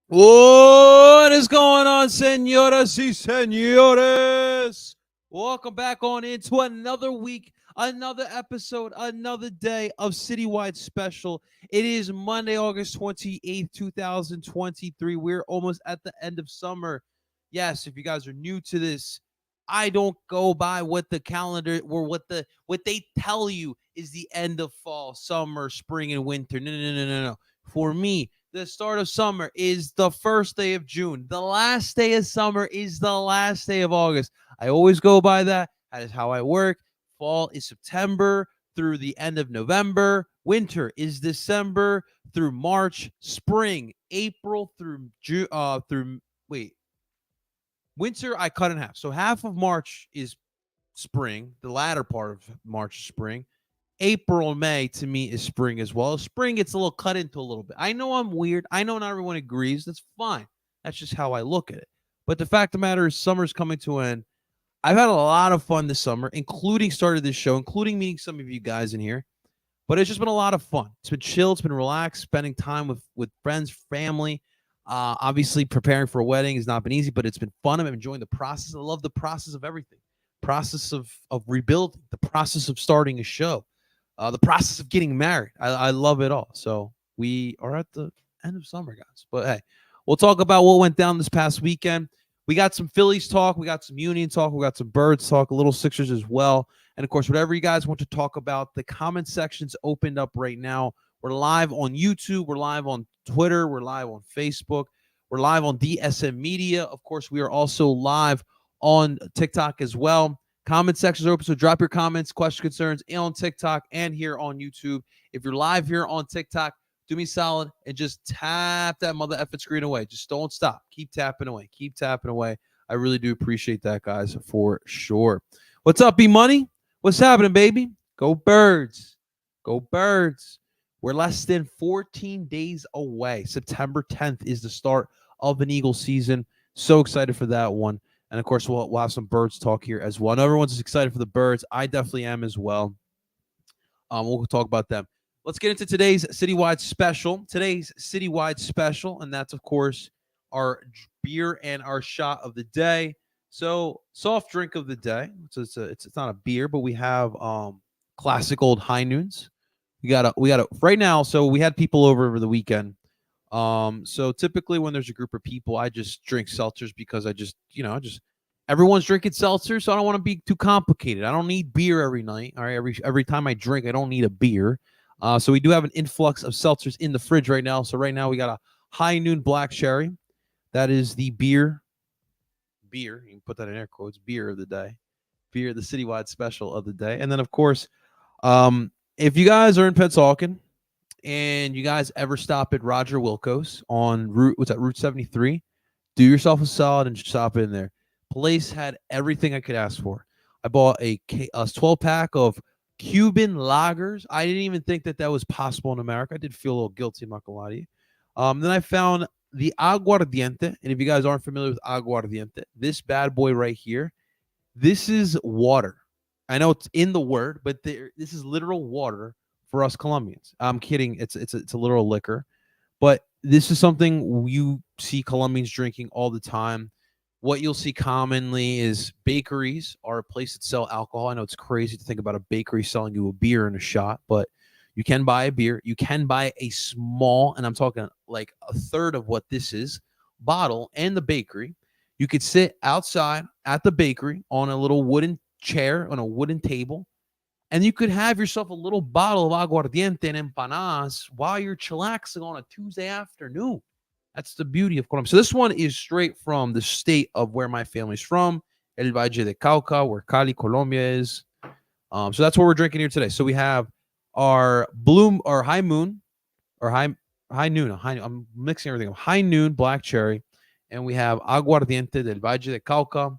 What is going on, señoras y señores? Welcome back on into another week, another episode, another day of Citywide Special. It is Monday, August 28th, 2023. We're almost at the end of summer. Yes, if you guys are new to this, I don't go by what the calendar or what they tell you is the end of fall, summer, spring, and winter. No. For me, the start of summer is the first day of June. The last day of summer is the last day of August. I always go by that. That is how I work. Fall is September through the end of November. Winter is December through March. Spring, April through winter I cut in half. So half of March is spring. The latter part of March is spring. April, May, to me, is spring as well. Spring gets a little cut into a little bit. I know I'm weird. I know not everyone agrees. That's fine. That's just how I look at it. But the fact of the matter is summer's coming to an end. I've had a lot of fun this summer, including started this show, including meeting some of you guys in here. But it's just been a lot of fun. It's been chill. It's been relaxed, spending time with friends, family. Obviously, preparing for a wedding has not been easy, but it's been fun. I'm enjoying the process. I love the process of everything. Process of rebuilding, the process of starting a show. The process of getting married. I love it all. So we are at the end of summer, guys. But hey, we'll talk about what went down this past weekend. We got some Phillies talk. We got some Union talk. We got some Birds talk, a little Sixers as well. And, of course, whatever you guys want to talk about, the comment section's opened up right now. We're live on YouTube. We're live on Twitter. We're live on Facebook. We're live on DSM Media. Of course, we are also live on TikTok as well. Comment sections are open, so drop your comments, questions, concerns on TikTok and here on YouTube. If you're live here on TikTok, do me solid and just tap that mother effing screen away. Just don't stop. Keep tapping away. Keep tapping away. I really do appreciate that, guys, for sure. What's up, B-Money? What's happening, baby? Go Birds. Go Birds. We're less than 14 days away. September 10th is the start of an Eagle season. So excited for that one. And, of course, we'll have some Birds talk here as well. I know everyone's excited for the Birds. I definitely am as well. We'll talk about them. Let's get into today's Citywide Special. And that's, of course, our beer and our shot of the day. So, soft drink of the day. So it's not a beer, but we have classic old High Noons. We got a right now. So we had people over the weekend. So typically when there's a group of people, I just drink seltzers because everyone's drinking seltzers, so I don't want to be too complicated. I don't need beer every night. All right, every time I drink, I don't need a beer. So we do have an influx of seltzers in the fridge right now. So right now we got a High Noon Black Cherry. That is the beer. You can put that in air quotes. Beer of the day. Beer, the Citywide Special of the day. And then of course, if you guys are in Pennsauken and you guys ever stop at Roger Wilco's on Route 73, do yourself a solid and stop in there. Place had everything I could ask for. I bought a 12-pack of Cuban lagers. I didn't even think that was possible in America. I did feel a little guilty, I'm not gonna lie to you. Then I found the aguardiente. And if you guys aren't familiar with aguardiente, this bad boy right here, this is water. I know it's in the word, but this is literal water for us Colombians. I'm kidding. It's a literal liquor, but this is something you see Colombians drinking all the time. What you'll see commonly is bakeries are a place that sell alcohol. I know it's crazy to think about a bakery selling you a beer and a shot, but you can buy a beer. You can buy a small, and I'm talking like a third of what this is, bottle in the bakery. You could sit outside at the bakery on a little wooden chair, on a wooden table, and you could have yourself a little bottle of aguardiente and empanadas while you're chillaxing on a Tuesday afternoon. That's the beauty of Colombia. So this one is straight from the state of where my family's from, El Valle de Cauca, where Cali, Colombia is. So that's what we're drinking here today. So we have our bloom or high moon or high noon. I'm mixing everything up. High noon black cherry, and we have aguardiente del Valle de Cauca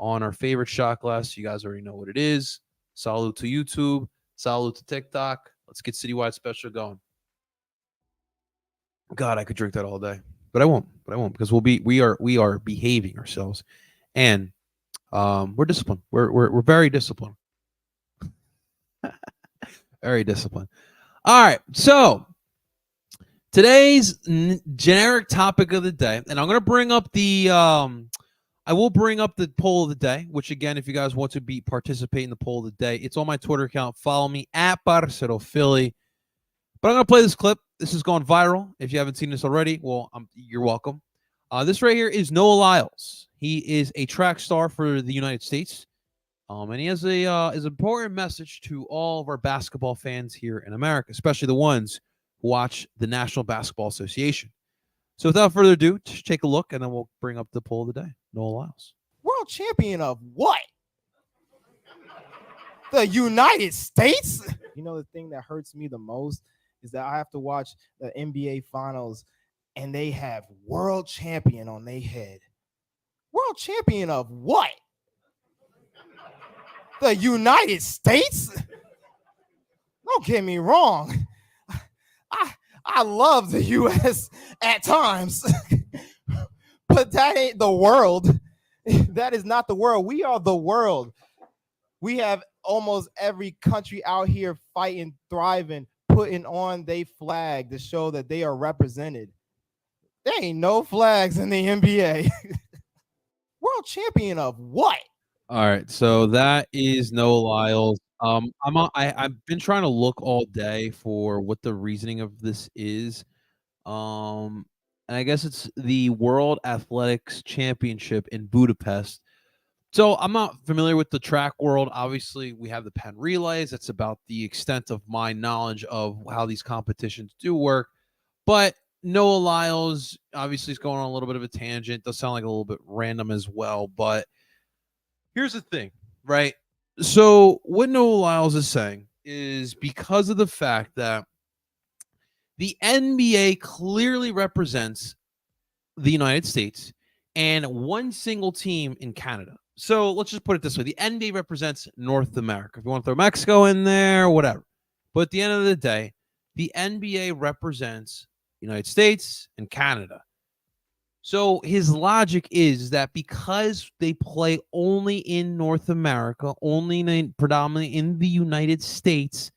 on our favorite shot glass. You guys already know what it is. Salute to YouTube. Salute to TikTok. Let's get Citywide Special going. God, I could drink that all day, but I won't. Because we are behaving ourselves, and we're disciplined. We're very disciplined. Very disciplined. All right, so today's generic topic of the day, and I'm going to bring up the I will bring up the poll of the day, which again, if you guys want to participate in the poll of the day, it's on my Twitter account. Follow me at Parcero Philly. But I'm going to play this clip. This is going viral. If you haven't seen this already, well, you're welcome. This right here is Noah Lyles. He is a track star for the United States. And he has is an important message to all of our basketball fans here in America, especially the ones who watch the National Basketball Association. So without further ado, just take a look, and then we'll bring up the poll of the day. Noah Lyles. World champion of what? The United States? You know, the thing that hurts me the most is that I have to watch the NBA Finals, and they have world champion on their head. World champion of what? The United States? Don't get me wrong. I love the U.S. at times, but that ain't the world. That is not the world. We are the world. We have almost every country out here fighting, thriving, putting on their flag to show that they are represented. There ain't no flags in the NBA. World champion of what? All right, so that is Noah Lyles. I've been trying to look all day for what the reasoning of this is. And I guess it's the World Athletics Championship in Budapest. So I'm not familiar with the track world. Obviously, we have the Penn Relays. That's about the extent of my knowledge of how these competitions do work. But Noah Lyles obviously is going on a little bit of a tangent. Does sound like a little bit random as well. But here's the thing, right? So what Noah Lyles is saying is because of the fact that the NBA clearly represents the United States and one single team in Canada. So let's just put it this way. The NBA represents North America. If you want to throw Mexico in there, whatever. But at the end of the day, the NBA represents the United States and Canada. So his logic is that because they play only in North America, predominantly in the United States,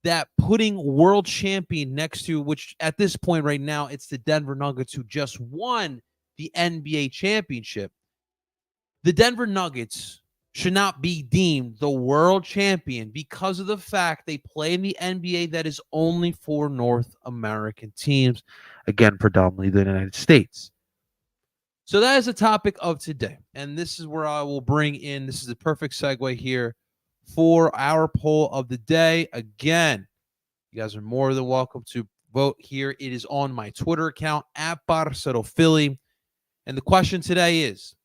that putting world champion next to, which at this point right now, it's the Denver Nuggets who just won the NBA championship. The Denver Nuggets should not be deemed the world champion because of the fact they play in the NBA that is only for North American teams, again, predominantly the United States. So that is the topic of today. And this is where I will bring in, this is the perfect segue here for our poll of the day. Again, you guys are more than welcome to vote here. It is on my Twitter account at Parcero Philly. And the question today is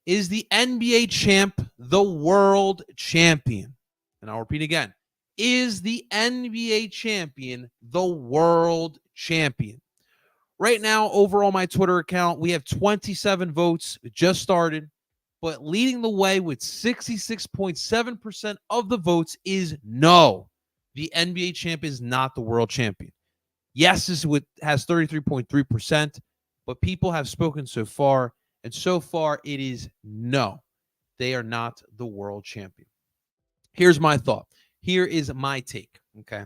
the NBA champ the world champion? And I'll repeat again. Is the NBA champion the world champion? Right now, over on my Twitter account, we have 27 votes. It just started. But leading the way with 66.7% of the votes is no. The NBA champ is not the world champion. Yes, has 33.3%, But people have spoken so far, and so far it is no. They are not the world champion. Here's my thought. Here is my take. Okay.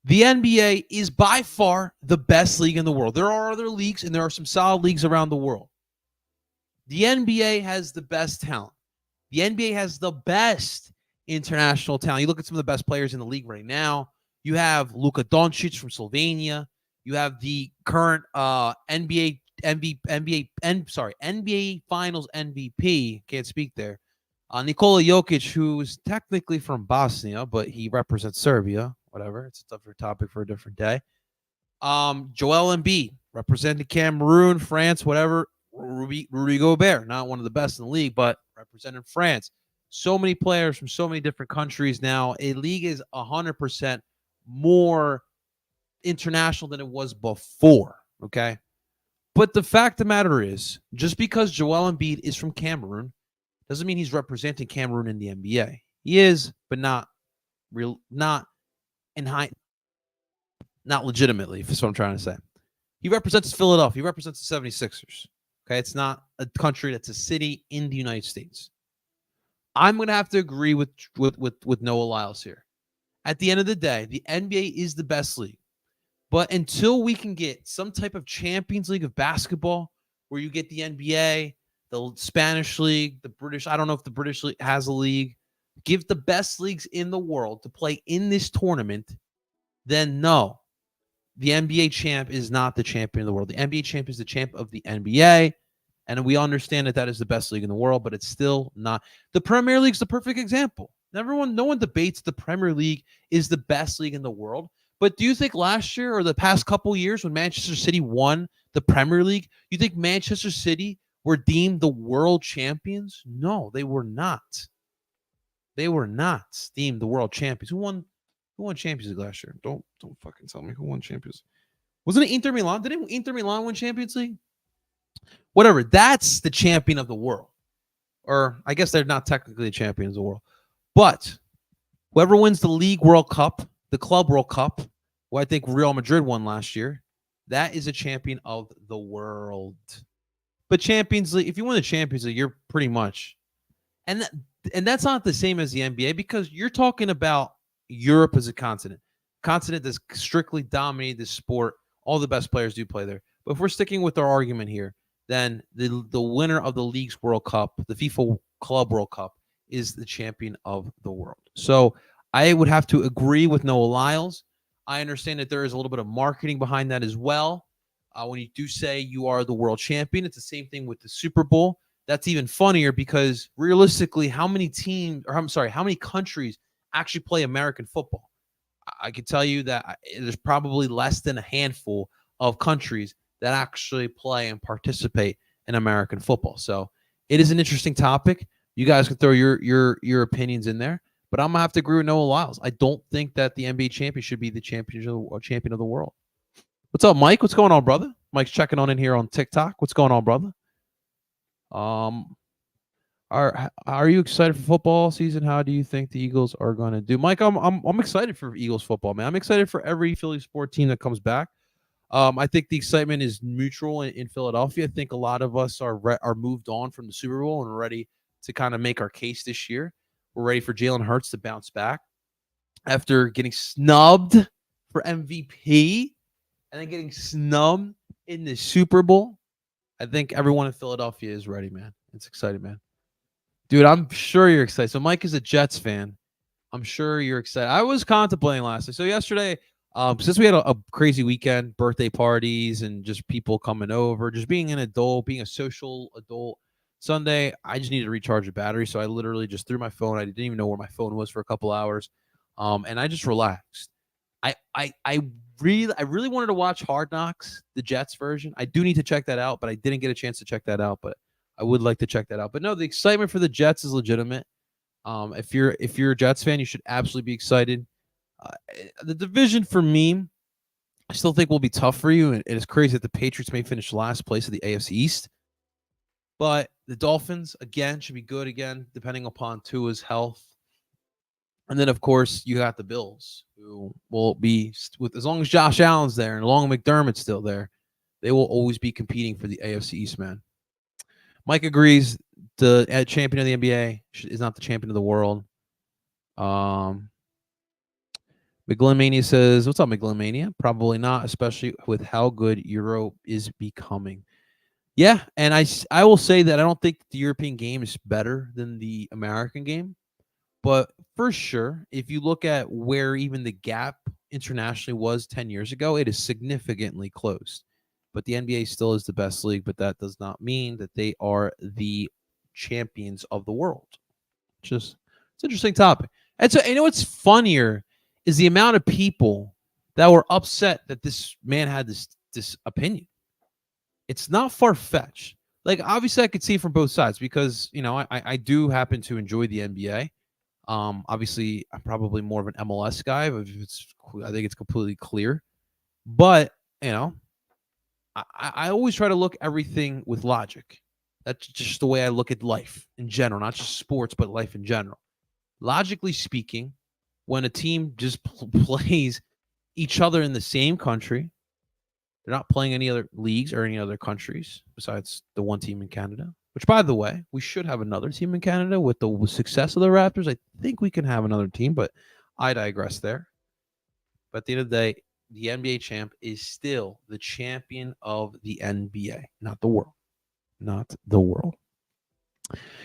The NBA is by far the best league in the world. There are other leagues, and there are some solid leagues around the world. The NBA has the best talent. The NBA has the best international talent. You look at some of the best players in the league right now. You have Luka Doncic from Slovenia. You have the current NBA Finals MVP. Can't speak there. Nikola Jokic, who's technically from Bosnia, but he represents Serbia. Whatever. It's a different topic for a different day. Joel Embiid, representing Cameroon, France, whatever. Rudy Gobert, not one of the best in the league, but representing France. So many players from so many different countries now. A league is 100% more international than it was before, okay? But the fact of the matter is, just because Joel Embiid is from Cameroon doesn't mean he's representing Cameroon in the NBA. He is, but not in high, not legitimately, that's what I'm trying to say. He represents Philadelphia. He represents the 76ers. Okay, it's not a country, that's a city in the United States. I'm going to have to agree with Noah Lyles here. At the end of the day, the NBA is the best league. But until we can get some type of Champions League of basketball, where you get the NBA, the Spanish league, the British, I don't know if the British league has a league, give the best leagues in the world to play in this tournament, then no. The NBA champ is not the champion of the world. The NBA champ is the champ of the NBA, and we understand that that is the best league in the world, but it's still not. The Premier League is the perfect example. No one debates the Premier League is the best league in the world. But do you think last year or the past couple years when Manchester City won the Premier League, you think Manchester City were deemed the world champions? No, they were not. They were not deemed the world champions. Who won Champions League last year? Don't fucking tell me who won Champions League. Wasn't it Inter Milan? Didn't Inter Milan win Champions League? Whatever. That's the champion of the world. Or I guess they're not technically the champions of the world. But whoever wins the League World Cup, the Club World Cup, who I think Real Madrid won last year, that is a champion of the world. But Champions League, if you win the Champions League, you're pretty much. And that's not the same as the NBA, because you're talking about Europe as a continent that's strictly dominated this sport. All the best players do play there. But if we're sticking with our argument here, then the winner of the League's World Cup, the FIFA Club World Cup, is the champion of the world. So I would have to agree with Noah Lyles. I understand that there is a little bit of marketing behind that as well. When you do say you are the world champion, it's the same thing with the Super Bowl. That's even funnier because realistically, how many countries actually play American football? I can tell you that there's probably less than a handful of countries that actually play and participate in American football. So it is an interesting topic. You guys can throw your opinions in there, but I'm gonna have to agree with Noah Lyles. I don't think that the NBA champion should be the champion of the world. What's up, Mike? What's going on, brother? Mike's checking on in here on TikTok. What's going on, brother? Are you excited for football season? How do you think the Eagles are going to do? Mike, I'm excited for Eagles football, man. I'm excited for every Philly sport team that comes back. I think the excitement is mutual in Philadelphia. I think a lot of us are moved on from the Super Bowl and ready to kind of make our case this year. We're ready for Jalen Hurts to bounce back after getting snubbed for MVP and then getting snubbed in the Super Bowl. I think everyone in Philadelphia is ready, man. It's exciting, man. Dude, I'm sure you're excited. So Mike is a Jets fan. I'm sure you're excited. I was contemplating last night. So yesterday, since we had a crazy weekend, birthday parties and just people coming over, just being an adult, being a social adult, Sunday, I just needed to recharge the battery. So I literally just threw my phone. I didn't even know where my phone was for a couple hours. And I just relaxed. I really wanted to watch Hard Knocks, the Jets version. I do need to check that out, but I didn't get a chance to check that out. But I would like to check that out. But no, the excitement for the Jets is legitimate. If you're a Jets fan, you should absolutely be excited. The division for me, I still think will be tough for you. And it is crazy that the Patriots may finish last place of the AFC East. But the Dolphins, again, should be good again, depending upon Tua's health. And then, of course, you got the Bills, who will be, with as long as Josh Allen's there and as long as McDermott's still there, They will always be competing for the AFC East, man. Mike agrees. The champion of the NBA is not the champion of the world. McGlynmania says, "What's up, McGlynmania? Probably not, especially with how good Euro is becoming." Yeah, and I will say that I don't think the European game is better than the American game, but for sure, if you look at where even the gap internationally was 10 years ago, it is significantly closed. But the NBA still is the best league, but that does not mean that they are the champions of the world. Just it's an interesting topic. And so, you know what's funnier is the amount of people that were upset that this man had this opinion. It's not far fetched. Like, obviously, I could see it from both sides because I do happen to enjoy the NBA. Obviously, I'm probably more of an MLS guy. I think it's completely clear. But I always try to look everything with logic. That's just the way I look at life in general, not just sports, but life in general. Logically speaking, when a team just plays each other in the same country, they're not playing any other leagues or any other countries besides the one team in Canada, which, by the way, we should have another team in Canada with the success of the Raptors. I think we can have another team, but I digress there. But at the end of the day, the NBA champ is still the champion of the NBA, not the world. Not the world.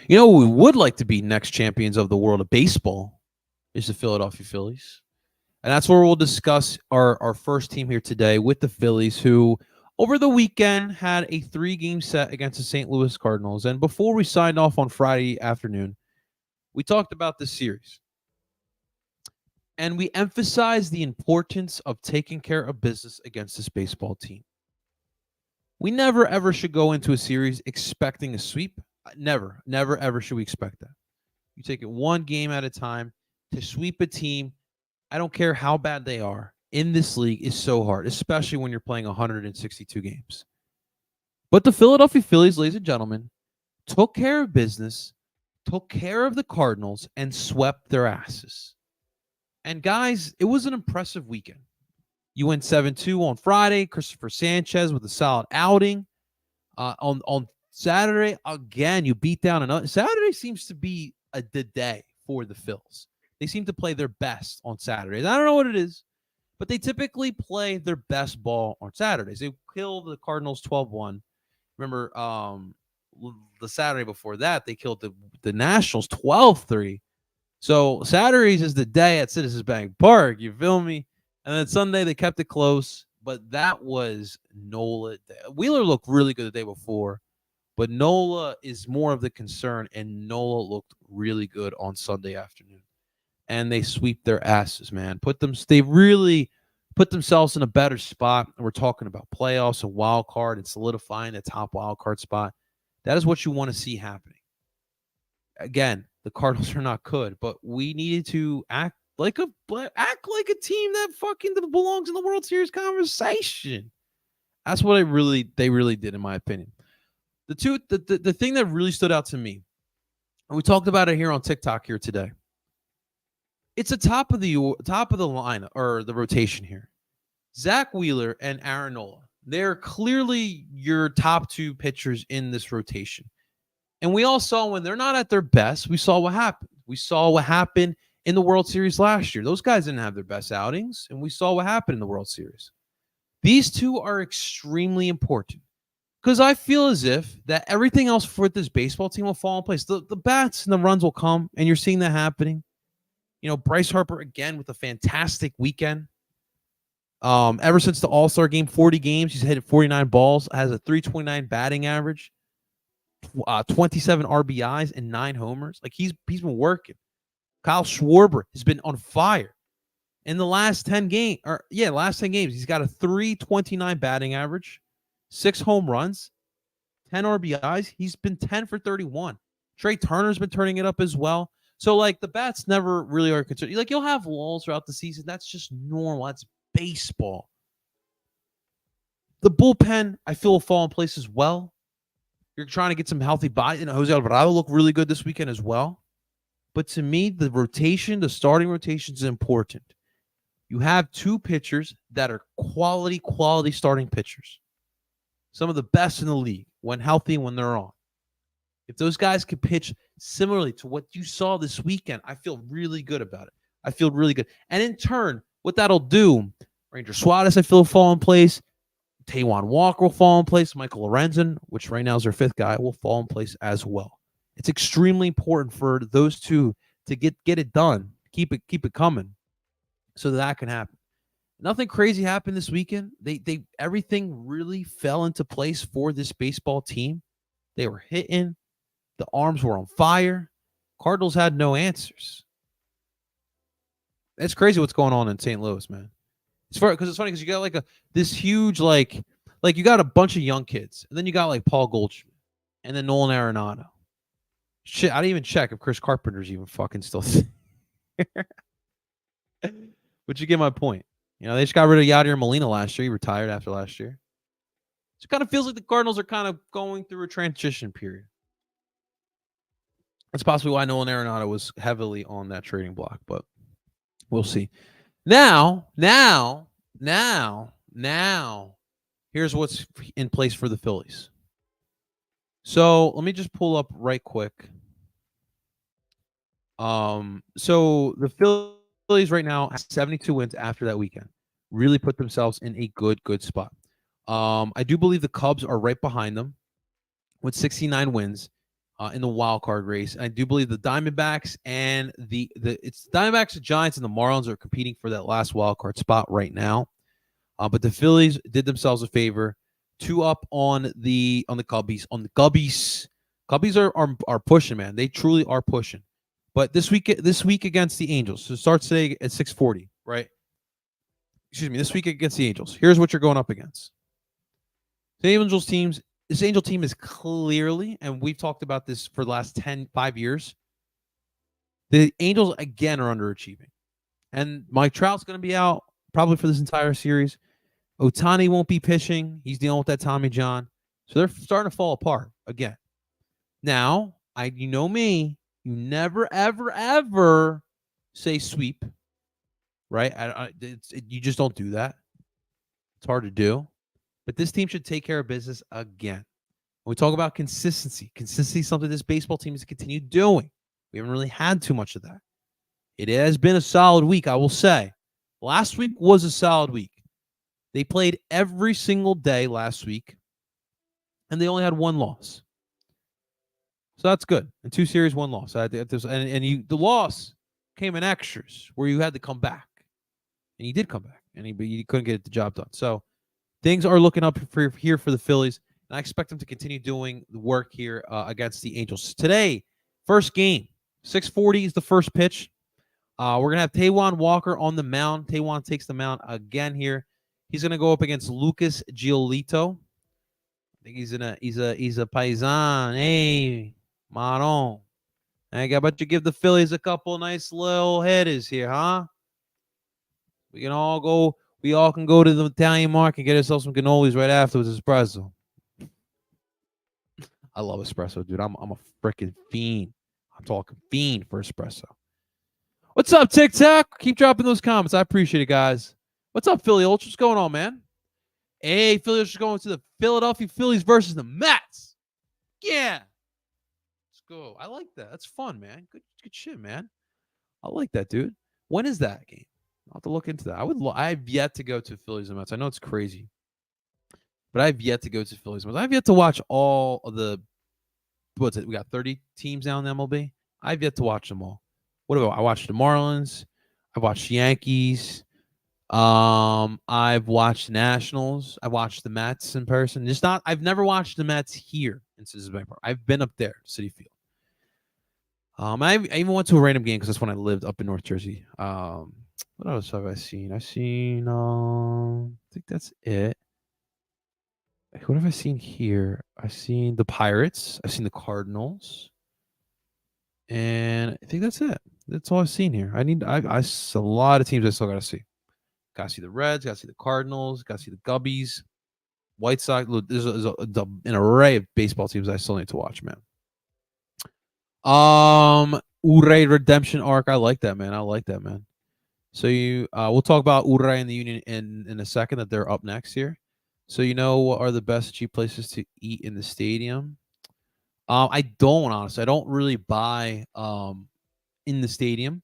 We would like to be next champions of the world of baseball is the Philadelphia Phillies. And that's where we'll discuss our first team here today with the Phillies, who over the weekend had a 3-game set against the St. Louis Cardinals. And before we signed off on Friday afternoon, we talked about this series. And we emphasized the importance of taking care of business against this baseball team. We never, ever should go into a series expecting a sweep. Never, ever should we expect that. You take it one game at a time. To sweep a team, I don't care how bad they are, in this league is so hard, especially when you're playing 162 games. But the Philadelphia Phillies, ladies and gentlemen, took care of business, took care of the Cardinals, and swept their asses. And guys, it was an impressive weekend. You went 7-2 on Friday. Christopher Sanchez with a solid outing. On Saturday, again, you beat down another. Saturday seems to be the day for the Phils. They seem to play their best on Saturdays. I don't know what it is, but they typically play their best ball on Saturdays. They killed the Cardinals 12-1. Remember, the Saturday before that, they killed the Nationals 12-3. So Saturdays is the day at Citizens Bank Park. You feel me? And then Sunday, they kept it close. But that was Nola. Wheeler looked really good the day before. But Nola is more of the concern. And Nola looked really good on Sunday afternoon. And they sweep their asses, man. They really put themselves in a better spot. And we're talking about playoffs and wild card and solidifying the top wild card spot. That is what you want to see happening. Again, the Cardinals are not good, but we needed to act like a team that fucking belongs in the World Series conversation. That's what they really did, in my opinion. The thing that really stood out to me, and we talked about it here on TikTok here today. It's the top of the line or the rotation here. Zach Wheeler and Aaron Nola. They're clearly your top two pitchers in this rotation. And we all saw when they're not at their best, we saw what happened. We saw what happened in the World Series last year. Those guys didn't have their best outings, and we saw what happened in the World Series. These two are extremely important because I feel as if that everything else for this baseball team will fall in place. The bats and the runs will come, and you're seeing that happening. Bryce Harper, again, with a fantastic weekend. Ever since the All-Star game, 40 games, he's hit 49 balls, has a 329 batting average. 27 RBIs and 9 homers. Like he's been working. Kyle Schwarber has been on fire in the last 10 games. He's got a 329 batting average, 6 home runs, 10 RBIs. He's been 10 for 31. Trey Turner's been turning it up as well. So the bats never really are concerned. You'll have lulls throughout the season. That's just normal. That's baseball. The bullpen, I feel, will fall in place as well. You're trying to get some healthy body. Jose Alvarado looked really good this weekend as well. But to me, the starting rotation is important. You have two pitchers that are quality starting pitchers. some of the best in the league when healthy and when they're on. If those guys could pitch similarly to what you saw this weekend, I feel really good about it. I feel really good. And in turn, what that'll do, Ranger Suarez, I feel, will fall in place. Taijuan Walker will fall in place. Michael Lorenzen, which right now is their fifth guy, will fall in place as well. It's extremely important for those two to get it done, keep it coming, so that can happen. Nothing crazy happened this weekend. They everything really fell into place for this baseball team. They were hitting. The arms were on fire. Cardinals had no answers. It's crazy what's going on in St. Louis, man. It's funny because you got this huge like you got a bunch of young kids, and then you got like Paul Goldschmidt, and then Nolan Arenado. Shit, I didn't even check if Chris Carpenter's even fucking still there. But you get my point. You know, they just got rid of Yadier Molina last year. He retired after last year. So it kind of feels like the Cardinals are kind of going through a transition period. That's possibly why Nolan Arenado was heavily on that trading block, but we'll see. Now, here's what's in place for the Phillies. So let me just pull up right quick. So the Phillies right now have 72 wins after that weekend. Really put themselves in a good spot. I do believe the Cubs are right behind them with 69 wins in the wild card race. I do believe the Diamondbacks and it's Diamondbacks, the Giants, and the Marlins are competing for that last wild card spot right now. But the Phillies did themselves a favor, 2 up on the Cubbies. Cubbies are pushing, man. They truly are pushing. But this week against the Angels, so it starts today at 6:40, right? Excuse me, this week against the Angels. Here's what you're going up against. The Angels teams. This Angel team is clearly, and we've talked about this for the last 5 years, the Angels, again, are underachieving. And Mike Trout's going to be out probably for this entire series. Ohtani won't be pitching. He's dealing with that Tommy John. So they're starting to fall apart again. Now, you know me, you never, ever, ever say sweep, right? You just don't do that. It's hard to do. But this team should take care of business again. When we talk about consistency is something this baseball team has continued doing. We haven't really had too much of that. It has been a solid week, I will say. Last week was a solid week. They played every single day last week, and they only had 1 loss. So that's good. In 2 series, 1 loss. The loss came in extras where you had to come back. And you did come back, and you couldn't get the job done. So things are looking up for the Phillies, and I expect them to continue doing the work here against the Angels. Today, first game, 6:40 is the first pitch. We're going to have Taijuan Walker on the mound. Taijuan takes the mound again here. He's going to go up against Lucas Giolito. I think he's a paisan. Hey, Maron. How about you give the Phillies a couple nice little headers here, huh? We all can go to the Italian market and get ourselves some cannolis right after with espresso. I love espresso, dude. I'm a freaking fiend. I'm talking fiend for espresso. What's up, TikTok? Keep dropping those comments. I appreciate it, guys. What's up, Philly Ultra? What's going on, man? Hey, Philly Ultra's going to the Philadelphia Phillies versus the Mets. Yeah. Let's go. I like that. That's fun, man. Good shit, man. I like that, dude. When is that game? I'll have to look into that. I have yet to go to Phillies and Mets. I know it's crazy, but I have yet to go to Phillies and Mets. I have yet to watch all of the. What's it? We got 30 teams now in the MLB. I've yet to watch them all. What about? I watched the Marlins. I watched Yankees. I've watched Nationals. I watched the Mets in person. I've never watched the Mets here in Citizens Bank Park. I've been up there, Citi Field. I even went to a random game because that's when I lived up in North Jersey. What else have I seen? I think that's it. What have I seen here? I've seen the Pirates. I've seen the Cardinals. And I think that's it. That's all I've seen here. I a lot of teams I still got to see. Got to see the Reds. Got to see the Cardinals. Got to see the Gubbies. White Sox. There's an array of baseball teams I still need to watch, man. Ure Redemption Arc. I like that, man. So we'll talk about Ure and the Union in a second, that they're up next here. So you know what are the best cheap places to eat in the stadium? I don't honestly. I don't really buy in the stadium,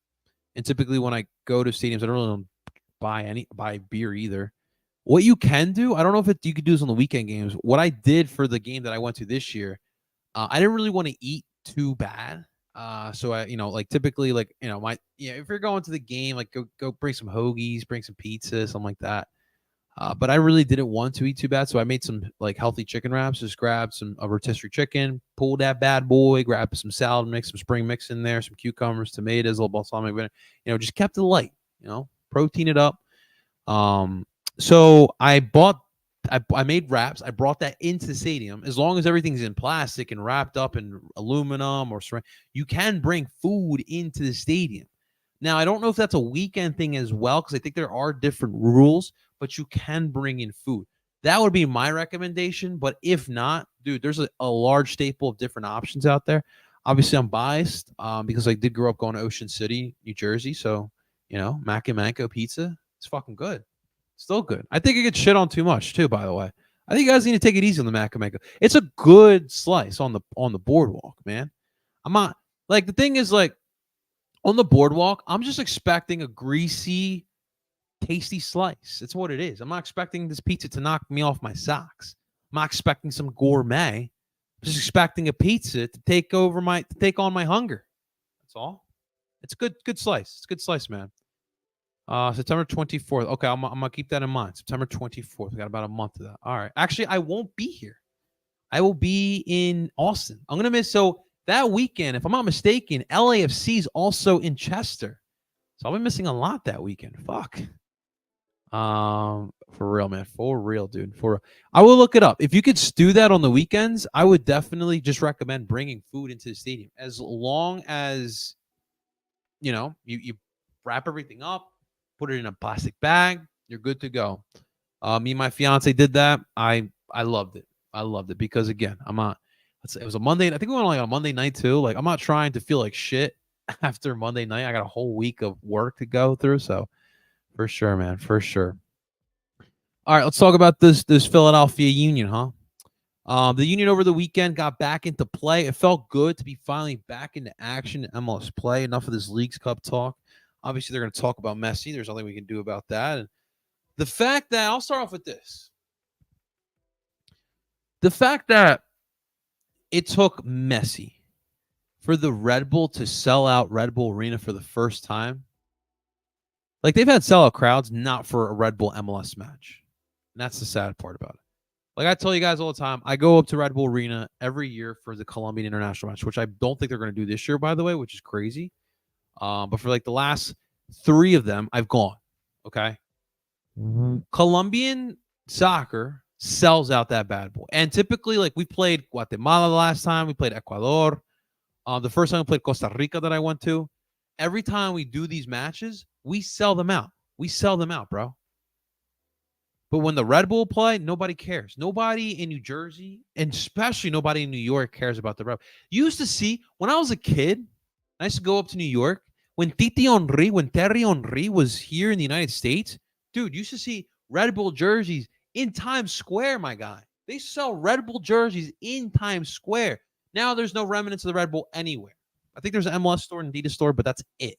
and typically when I go to stadiums, I don't really buy beer either. What you can do, I don't know if you could do this on the weekend games. What I did for the game that I went to this year, I didn't really want to eat too bad. So I, like typically, like if you're going to the game, like go bring some hoagies, bring some pizza, something like that. But I really didn't want to eat too bad, so I made some like healthy chicken wraps. Just grabbed some rotisserie chicken, pulled that bad boy, grabbed some salad mix, some spring mix in there, some cucumbers, tomatoes, a little balsamic vinegar. Just kept it light. Protein it up. So I made wraps. I brought that into the stadium. As long as everything's in plastic and wrapped up in aluminum or ceramic, you can bring food into the stadium. Now, I don't know if that's a weekend thing as well, because I think there are different rules, but you can bring in food. That would be my recommendation. But if not, dude, there's a large staple of different options out there. Obviously, I'm biased because I did grow up going to Ocean City, New Jersey. So, Mac and Manco pizza, it's fucking good. Still good. I think it gets shit on too much too, by the way. I think you guys need to take it easy on the Mac and Manco. It's a good slice on the boardwalk, man. I'm not like the thing is like on the boardwalk, I'm just expecting a greasy, tasty slice. It's what it is. I'm not expecting this pizza to knock me off my socks. I'm not expecting some gourmet. I'm just expecting a pizza to take on my hunger. That's all. It's good slice. It's a good slice, man. September 24th. Okay, I'm gonna keep that in mind. September 24th. We got about a month of that. All right. Actually, I won't be here. I will be in Austin. I'm gonna miss. So that weekend, if I'm not mistaken, LAFC is also in Chester. So I'll be missing a lot that weekend. Fuck. For real, man. For real, dude. For real. I will look it up. If you could do that on the weekends, I would definitely just recommend bringing food into the stadium. As long as you wrap everything up, put it in a plastic bag, you're good to go. Me and my fiance did that. I loved it. I loved it because again, it was a Monday. I think we went on like a Monday night too. Like I'm not trying to feel like shit after Monday night. I got a whole week of work to go through. So for sure, man, for sure. All right, let's talk about this Philadelphia Union, huh? The Union over the weekend got back into play. It felt good to be finally back into action in MLS play. Enough of this Leagues Cup talk. Obviously, they're going to talk about Messi. There's nothing we can do about that. And the fact that I'll start off with this. The fact that it took Messi for the Red Bull to sell out Red Bull Arena for the first time. Like they've had sellout crowds, not for a Red Bull MLS match. And that's the sad part about it. Like I tell you guys all the time, I go up to Red Bull Arena every year for the Colombian international match, which I don't think they're going to do this year, by the way, which is crazy. But for like the last 3 of them, I've gone. Okay. Colombian soccer sells out that bad boy. And typically, like we played Guatemala the last time, we played Ecuador. The first time we played Costa Rica that I went to. Every time we do these matches, we sell them out. We sell them out, bro. But when the Red Bull play, nobody cares. Nobody in New Jersey, and especially nobody in New York cares about the Red Bull. You used to see, when I was a kid, I used to go up to New York. When Thierry Henry was here in the United States, dude, you used to see Red Bull jerseys in Times Square, my guy. They sell Red Bull jerseys in Times Square. Now there's no remnants of the Red Bull anywhere. I think there's an MLS store and Adidas store, but that's it.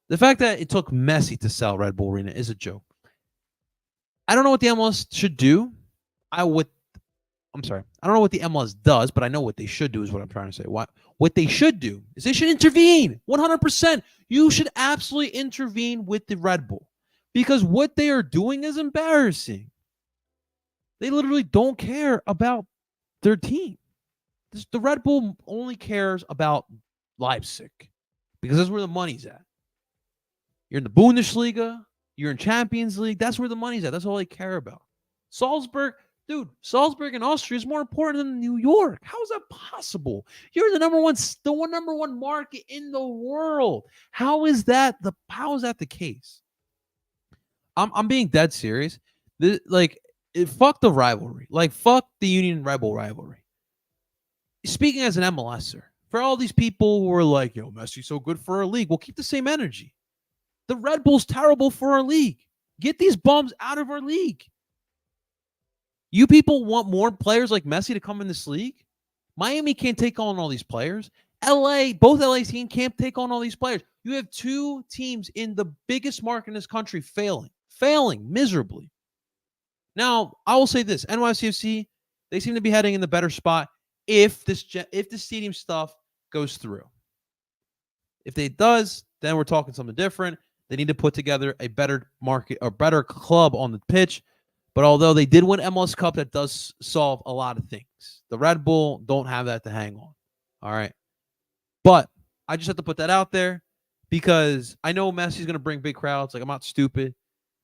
The fact that it took Messi to sell Red Bull Arena is a joke. I don't know what the MLS should do. I don't know what the MLS does, but I know what they should do is what I'm trying to say. What they should do is they should intervene 100%. You should absolutely intervene with the Red Bull because what they are doing is embarrassing. They literally don't care about their team. The Red Bull only cares about Leipzig because that's where the money's at. You're in the Bundesliga. You're in Champions League. That's where the money's at. That's all they care about. Salzburg in Austria is more important than New York. How is that possible? You're the number one market in the world. How is that the case? I'm being dead serious. Fuck the rivalry. Like fuck the Union Red Bull rivalry. Speaking as an MLSer, for all these people who are like, yo, Messi's so good for our league, we'll keep the same energy. The Red Bull's terrible for our league. Get these bums out of our league. You people want more players like Messi to come in this league? Miami can't take on all these players. Both LA teams can't take on all these players. You have two teams in the biggest market in this country failing miserably. Now, I will say this: NYCFC, they seem to be heading in the better spot if the stadium stuff goes through. If it does, then we're talking something different. They need to put together a better market or better club on the pitch. But although they did win MLS Cup, that does solve a lot of things. The Red Bull don't have that to hang on. All right. But I just have to put that out there because I know Messi's going to bring big crowds. Like, I'm not stupid.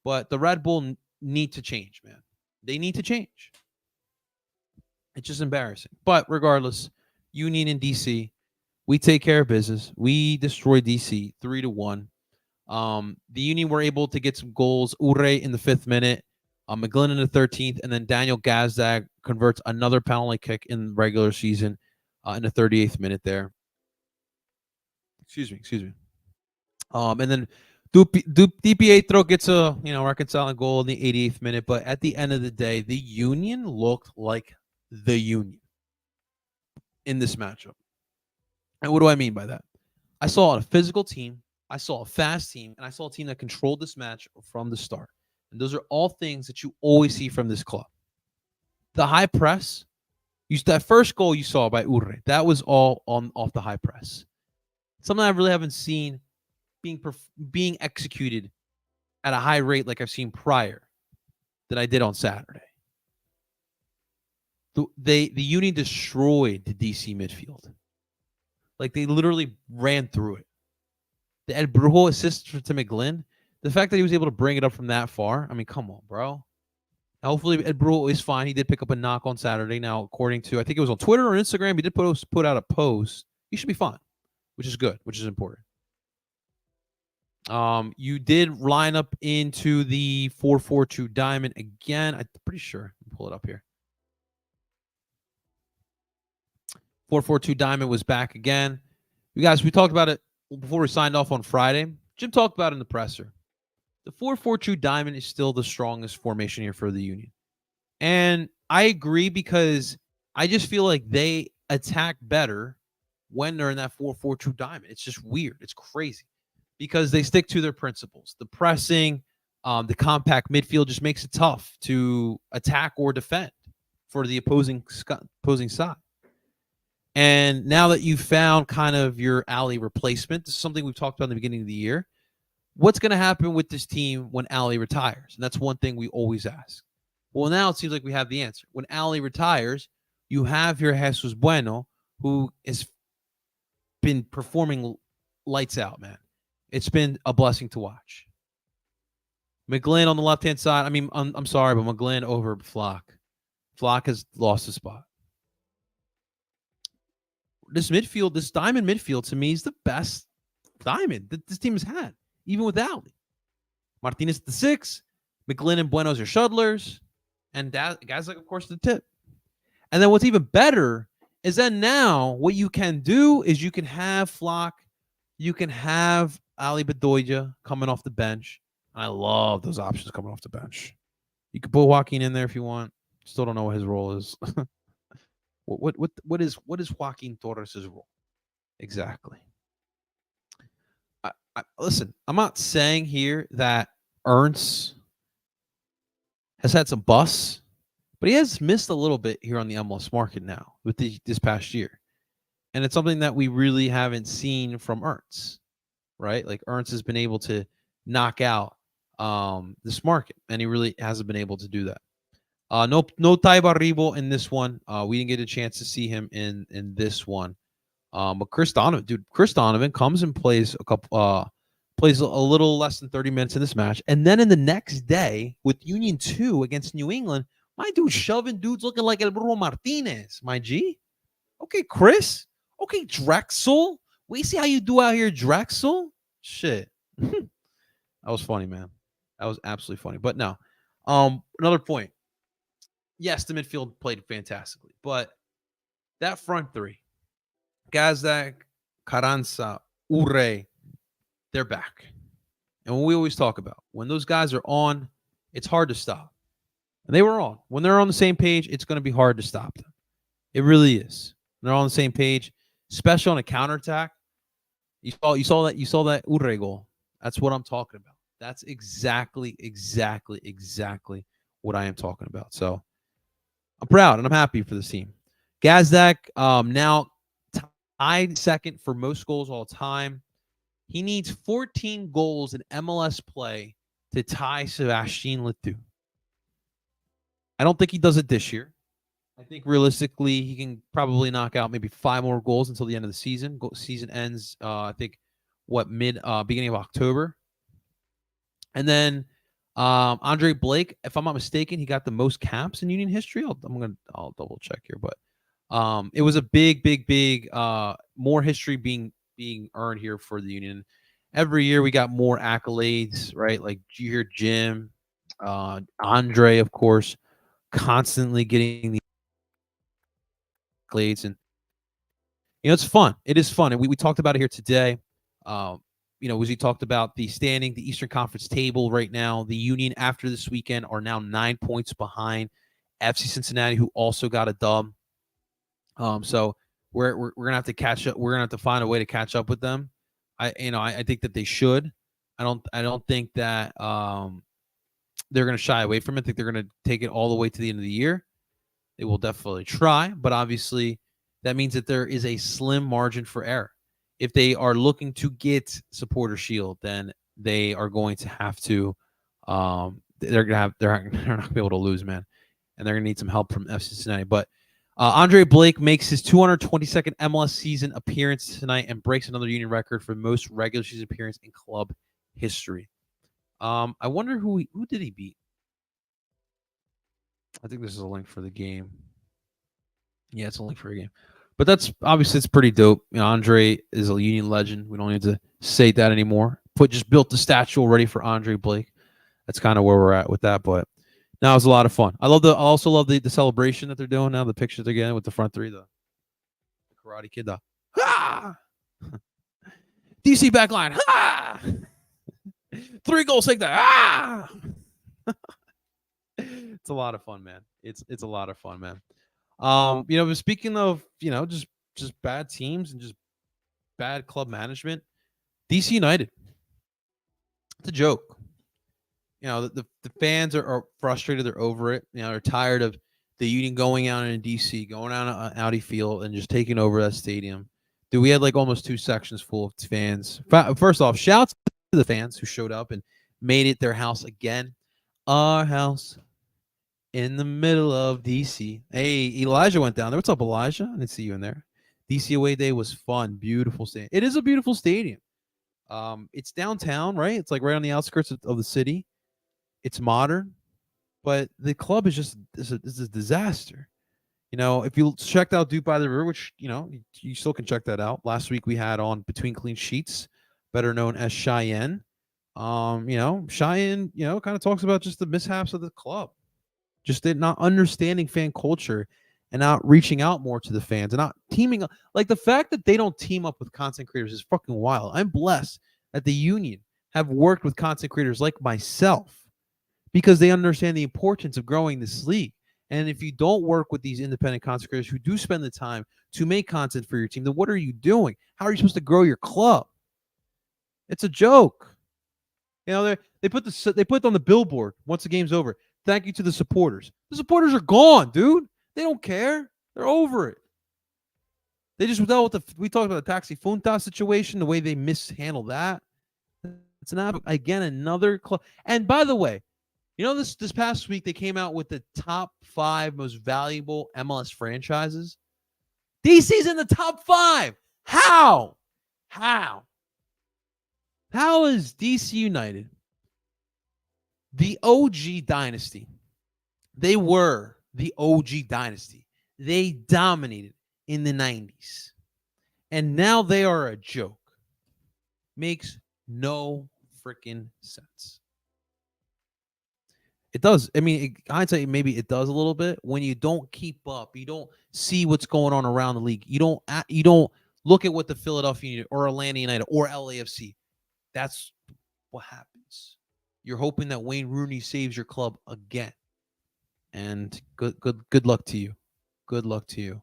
But the Red Bull need to change, man. They need to change. It's just embarrassing. But regardless, Union in DC, we take care of business. We destroy DC 3-1. The Union were able to get some goals. Ure in the 5th minute. McGlynn in the 13th, and then Daniel Gazdag converts another penalty kick in the regular season in the 38th minute there. Excuse me. And then Di Pietro gets a reconciling goal in the 88th minute, but at the end of the day, the Union looked like the Union in this matchup. And what do I mean by that? I saw a physical team, I saw a fast team, and I saw a team that controlled this match from the start. And those are all things that you always see from this club. The high press, that first goal you saw by Urre, that was all off the high press. Something I really haven't seen being executed at a high rate like I've seen prior that I did on Saturday. The Union destroyed the DC midfield. Like, they literally ran through it. The Ed Brujo assist to McGlynn, the fact that he was able to bring it up from that far, I mean, come on, bro. Hopefully, Ed Brujo is fine. He did pick up a knock on Saturday. Now, according to, I think it was on Twitter or Instagram, he did put out a post. He should be fine, which is good, which is important. You did line up into the 4-4-2 diamond again. I'm pretty sure. Pull it up here. 4-4-2 diamond was back again. You guys, we talked about it before we signed off on Friday. Jim talked about it in the presser. The 4-4-2 diamond is still the strongest formation here for the Union. And I agree because I just feel like they attack better when they're in that 4-4-2 diamond. It's just weird. It's crazy because they stick to their principles. The pressing, the compact midfield just makes it tough to attack or defend for the opposing side. And now that you've found kind of your alley replacement, this is something we've talked about in the beginning of the year. What's going to happen with this team when Ali retires? And that's one thing we always ask. Well, now it seems like we have the answer. When Ali retires, you have your Jesus Bueno, who has been performing lights out, man. It's been a blessing to watch. McGlynn on the left-hand side. I mean, I'm sorry, but McGlynn over Flock. Flock has lost a spot. This diamond midfield, to me, is the best diamond that this team has had, even with Ali. Martinez at the 6, McGlynn and Buenos are shuttlers, and guys like, of course, the tip. And then what's even better is that now what you can do is you can have Flock, you can have Ali Bedoya coming off the bench. I love those options coming off the bench. You could put Joaquin in there if you want. Still don't know what his role is. What is Joaquin Torres' role exactly? Listen, I'm not saying here that Ernst has had some busts, but he has missed a little bit here on the MLS market now with this past year. And it's something that we really haven't seen from Ernst, right? Like, Ernst has been able to knock out this market, and he really hasn't been able to do that. No Ty Barribo in this one. We didn't get a chance to see him in this one. But Chris Donovan comes and plays plays a little less than 30 minutes in this match. And then in the next day with Union 2 against New England, my dude shoving dudes looking like El Bruno Martinez, my G. Okay, Chris. Okay, Drexel. We see how you do out here, Drexel. Shit. That was funny, man. That was absolutely funny. But no. Another point. Yes, the midfield played fantastically, but that front three, Gazdag, Carranza, Ure, they're back. And what we always talk about, when those guys are on, it's hard to stop. And they were wrong. When they're on the same page, it's going to be hard to stop them. It really is. When they're on the same page, especially on a counterattack. You saw that Urre goal. That's what I'm talking about. That's exactly what I am talking about. So I'm proud and I'm happy for this team. Gazdak now tied second for most goals all time. He needs 14 goals in MLS play to tie Sebastian Letou. I don't think he does it this year. I think realistically he can probably knock out maybe 5 more goals until the end of the season. Season ends, I think, beginning of October. And then Andre Blake, if I'm not mistaken, he got the most caps in Union history. I'll double check here, but it was a big more history being earned here for the Union. Every year we got more accolades, right? Like you hear Jim, Andre, of course, constantly getting the accolades, and it's fun. It is fun, and we talked about it here today. As we talked about the Eastern Conference table right now, the Union after this weekend are now 9 points behind FC Cincinnati, who also got a dub. So we're gonna have to catch up. We're gonna have to find a way to catch up with them. I think that they should. I don't think that they're gonna shy away from it. I think they're gonna take it all the way to the end of the year. They will definitely try, but obviously that means that there is a slim margin for error. If they are looking to get Supporter Shield, then they are going to have to. They're not gonna be able to lose, man, and they're gonna need some help from FC Cincinnati. But Andre Blake makes his 222nd MLS season appearance tonight and breaks another Union record for most regular season appearance in club history. I wonder who did he beat? I think this is a link for the game. Yeah, it's a link for a game. But that's obviously it's pretty dope. Andre is a Union legend. We don't need to say that anymore. Just built the statue already for Andre Blake. That's kind of where we're at with that. But now it's a lot of fun. I also love the celebration that they're doing now. The pictures they're getting with the front three, the Karate Kid, the ha! DC backline, ha! 3 goals, take that, ah! It's a lot of fun, man. It's a lot of fun, man. Speaking of, just bad teams and just bad club management, DC United. It's a joke. The fans are frustrated. They're over it. They're tired of the Union going out in DC, going out on Audi Field and just taking over that stadium. Dude, we had like almost 2 sections full of fans. First off, shouts to the fans who showed up and made it their house again. Our house in the middle of DC. Hey, Elijah went down there. What's up, Elijah? I didn't see you in there. DC away day was fun. Beautiful stadium. It is a beautiful stadium. It's downtown, right? It's like right on the outskirts of the city. It's modern, but the club is just is a disaster. If you checked out Duke by the River, which you still can check that out. Last week we had on Between Clean Sheets, better known as Cheyenne. Cheyenne, kind of talks about just the mishaps of the club, just not understanding fan culture and not reaching out more to the fans and not teaming up. Like the fact that they don't team up with content creators is fucking wild. I'm blessed that the Union have worked with content creators like myself because they understand the importance of growing this league. And if you don't work with these independent content creators who do spend the time to make content for your team, then what are you doing? How are you supposed to grow your club? It's a joke. They put on the billboard once the game's over. Thank you to the supporters. The supporters are gone, dude. They don't care. They're over it. They just dealt with we talked about the Taxi Funta situation, the way they mishandled that. It's another club. And by the way, this past week they came out with the top 5 most valuable MLS franchises. DC's in the top 5. How? How is DC United the OG dynasty? They were the OG dynasty. They dominated in the 90s. And now they are a joke. Makes no freaking sense. It does. I mean, hindsight, maybe it does a little bit when you don't keep up. You don't see what's going on around the league. You don't look at what the Philadelphia United or Atlanta United or LAFC. That's what happens. You're hoping that Wayne Rooney saves your club again. And good luck to you. Good luck to you.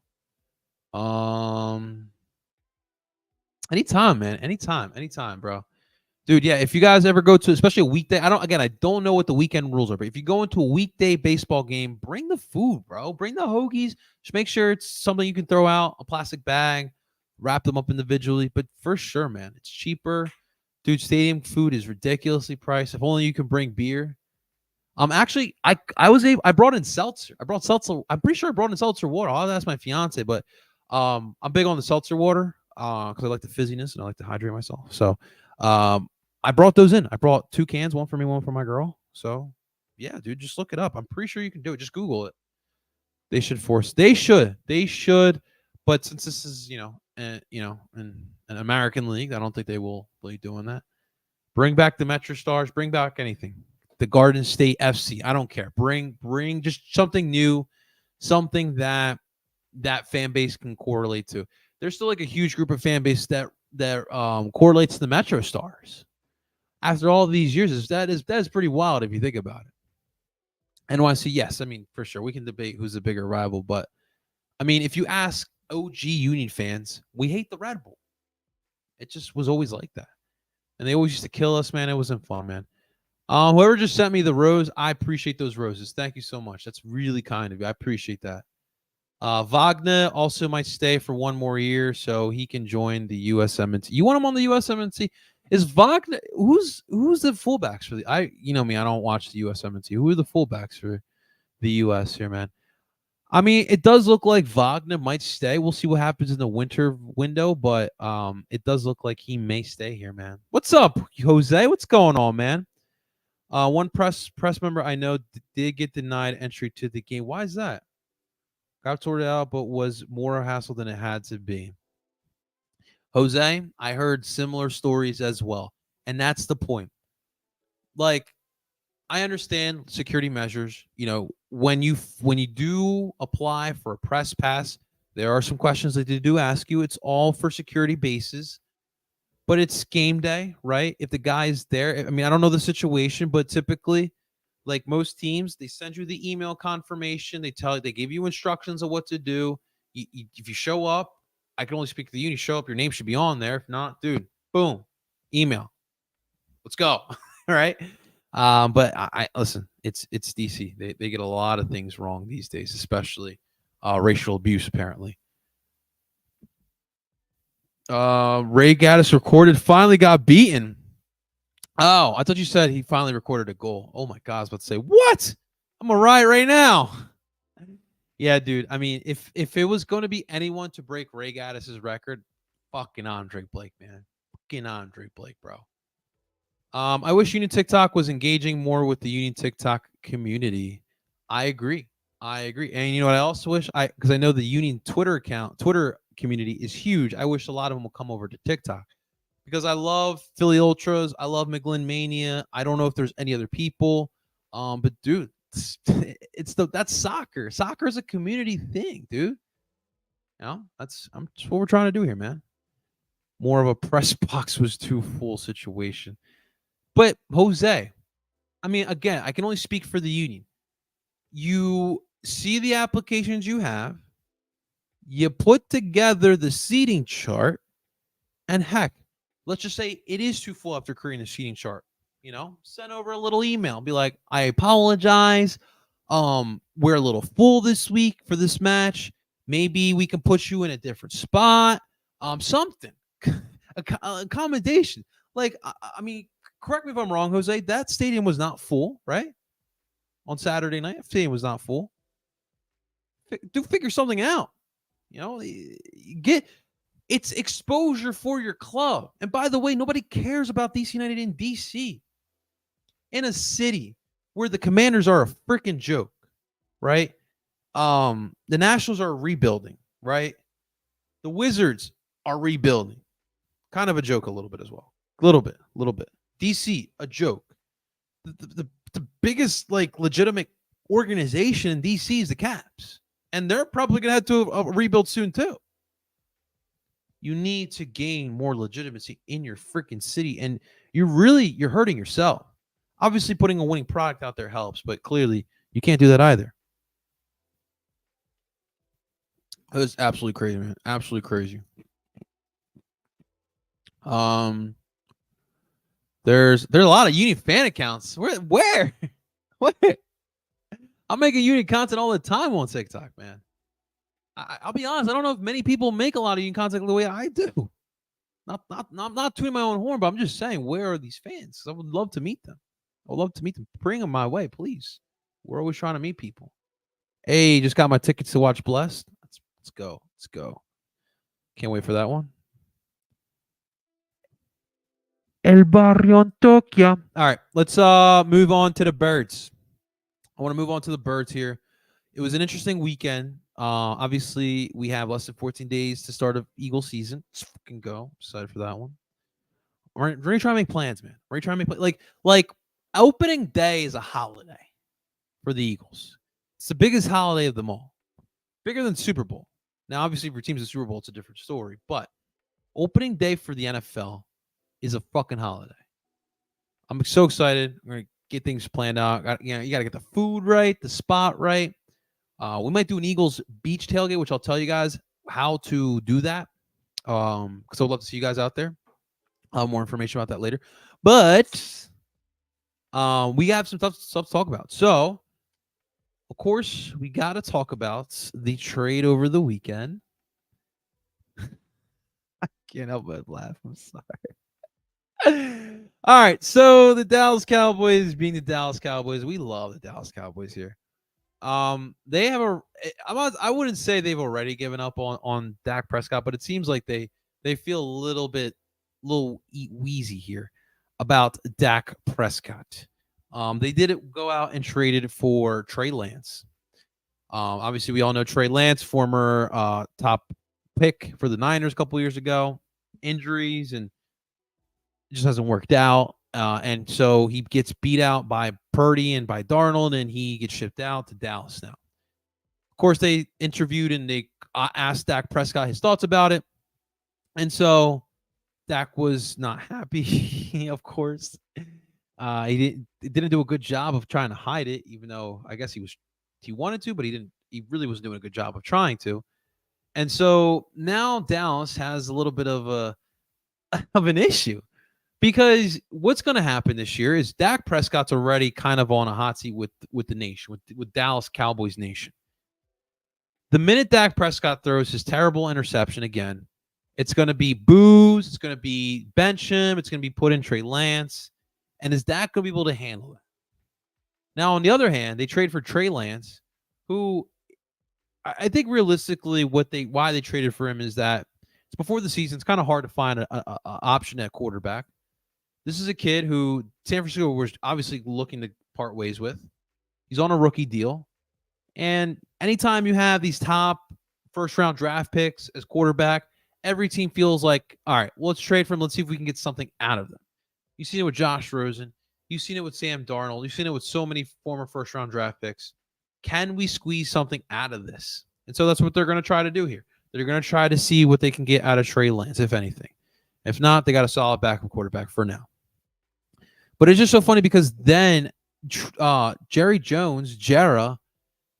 Anytime, man. Anytime, bro. Dude, yeah, if you guys ever go to, especially a weekday, I don't know what the weekend rules are, but if you go into a weekday baseball game, bring the food, bro. Bring the hoagies. Just make sure it's something you can throw out, a plastic bag, wrap them up individually. But for sure, man, it's cheaper. Dude, stadium food is ridiculously priced. If only you can bring beer. Actually, I brought in seltzer. I brought seltzer. I'm pretty sure I brought in seltzer water. I'll ask my fiance, but I'm big on the seltzer water because I like the fizziness and I like to hydrate myself. So I brought those in. I brought 2 cans, one for me, one for my girl. So yeah, dude, just look it up. I'm pretty sure you can do it. Just Google it. They should force. They should. But since this is an American league, I don't think they will be doing that. Bring back the Metro Stars. Bring back anything. The Garden State FC. I don't care. Bring just something new, something that fan base can correlate to. There's still like a huge group of fan base that correlates to the Metro Stars. After all these years, that is pretty wild if you think about it. NYC, yes, I mean for sure we can debate who's the bigger rival, but I mean if you ask OG Union fans, we hate the Red Bull. It just was always like that, and they always used to kill us, man. It wasn't fun, man. Whoever just sent me the rose, I appreciate those roses. Thank you so much. That's really kind of you. I appreciate that. Wagner also might stay for 1 more year, so he can join the USMNT. You want him on the USMNT? Is Wagner who's the fullbacks for the? You know me, I don't watch the USMNT. Who are the fullbacks for the US here, man? I mean, it does look like Wagner might stay. We'll see what happens in the winter window, but it does look like he may stay here, man. What's up, Jose? What's going on, man? One press member I know did get denied entry to the game. Why is that? Got sorted out, but was more hassle than it had to be. Jose, I heard similar stories as well. And that's the point. Like, I understand security measures. You know, when you do apply for a press pass, there are some questions that they do ask you. It's all for security bases. But it's game day, right? If the guy's there, I mean, I don't know the situation, but typically, like most teams, they send you the email confirmation. They give you instructions of what to do. If you show up, I can only speak to the uni. Show up, your name should be on there. If not, dude, boom, email. Let's go. All right. But I listen. It's DC. They get a lot of things wrong these days, especially racial abuse. Apparently, Ray Gaddis recorded. Finally got beaten. Oh, I thought you said he finally recorded a goal. Oh my God, I was about to say, what? I'm gonna riot right now. Yeah, dude. I mean, if it was going to be anyone to break Ray Gaddis's record, fucking Andre Blake, man. Fucking Andre Blake, bro. I wish Union TikTok was engaging more with the Union TikTok community. I agree. And you know what I also wish? Because I know the Union Twitter community is huge. I wish a lot of them will come over to TikTok. Because I love Philly Ultras. I love McGlynn Mania. I don't know if there's any other people. But dude, that's soccer. Soccer is a community thing, dude. You know, that's what we're trying to do here, man. More of a press box was too full situation. But Jose, I mean, again, I can only speak for the union. You see the applications you have, you put together the seating chart, and heck, let's just say it is too full after creating the seating chart. You know, send over a little email. Be like, I apologize. We're a little full this week for this match. Maybe we can put you in a different spot. Something. Accommodation. Like, I mean, correct me if I'm wrong, Jose. That stadium was not full, right? On Saturday night, stadium was not full. Figure something out. You know, it's exposure for your club. And by the way, nobody cares about DC United in DC. In a city where the Commanders are a freaking joke, right? The Nationals are rebuilding, right? The Wizards are rebuilding. Kind of a joke a little bit as well. A little bit. DC, a joke. The biggest, like, legitimate organization in DC is the Caps. And they're probably going to have to rebuild soon, too. You need to gain more legitimacy in your freaking city. And you're hurting yourself. Obviously, putting a winning product out there helps, but clearly you can't do that either. It was absolutely crazy, man. Absolutely crazy. Um, there's a lot of Union fan accounts. Where? What? I'm making Union content all the time on TikTok, man. I'll be honest. I don't know if many people make a lot of Union content the way I do. Not tooting my own horn, but I'm just saying, where are these fans? I would love to meet them. I would love to meet them. Bring them my way, please. We're always trying to meet people. Hey, just got my tickets to watch Blessed. Let's go. Let's go. Can't wait for that one. El Barrio Antioquia. All right, let's move on to the birds. I want to move on to the birds here. It was an interesting weekend. Obviously, we have less than 14 days to start of Eagle season. Let's fucking go. Excited for that one. We're trying to make plans, man. We're trying to make like opening day is a holiday for the Eagles. It's the biggest holiday of them all, bigger than Super Bowl. Now, obviously, for teams in Super Bowl, it's a different story. But opening day for the NFL is a fucking holiday. I'm so excited. We're gonna get things planned out. You got to get the food right, the spot right. We might do an Eagles beach tailgate, which I'll tell you guys how to do that. Because I'd love to see you guys out there. More information about that later. But we have some stuff to talk about. So, of course, we got to talk about the trade over the weekend. I can't help but laugh. I'm sorry. All right. So, the Dallas Cowboys being the Dallas Cowboys, we love the Dallas Cowboys here. They have I wouldn't say they've already given up on Dak Prescott, but it seems like they feel a little wheezy here about Dak Prescott. They did go out and traded for Trey Lance. Obviously we all know Trey Lance, former top pick for the Niners a couple years ago, injuries and it just hasn't worked out. And so he gets beat out by Purdy and by Darnold, and he gets shipped out to Dallas now. Of course, they interviewed and they asked Dak Prescott his thoughts about it. And so Dak was not happy, of course. He didn't do a good job of trying to hide it, even though I guess he wanted to, but he didn't. He really wasn't doing a good job of trying to. And so now Dallas has a little bit of an issue. Because what's going to happen this year is Dak Prescott's already kind of on a hot seat with the nation, with Dallas Cowboys nation. The minute Dak Prescott throws his terrible interception again, it's going to be boos, it's going to be bench him, it's going to be put in Trey Lance. And is Dak going to be able to handle it? Now, on the other hand, they trade for Trey Lance, who I think realistically why they traded for him is that it's before the season. It's kind of hard to find an option at quarterback. This is a kid who San Francisco was obviously looking to part ways with. He's on a rookie deal. And anytime you have these top first-round draft picks as quarterback, every team feels like, all right, well, let's trade for him. Let's see if we can get something out of them. You've seen it with Josh Rosen. You've seen it with Sam Darnold. You've seen it with so many former first-round draft picks. Can we squeeze something out of this? And so that's what they're going to try to do here. They're going to try to see what they can get out of Trey Lance, if anything. If not, they got a solid backup quarterback for now. But it's just so funny because then Jerry Jones, Jera,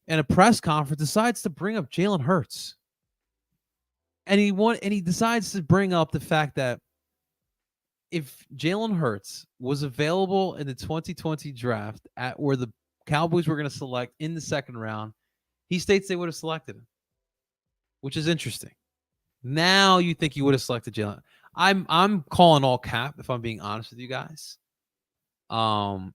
in a press conference decides to bring up Jalen Hurts. And he decides to bring up the fact that if Jalen Hurts was available in the 2020 draft at where the Cowboys were going to select in the second round, he states they would have selected him, which is interesting. Now you think you would have selected Jalen. I'm calling all cap if I'm being honest with you guys. So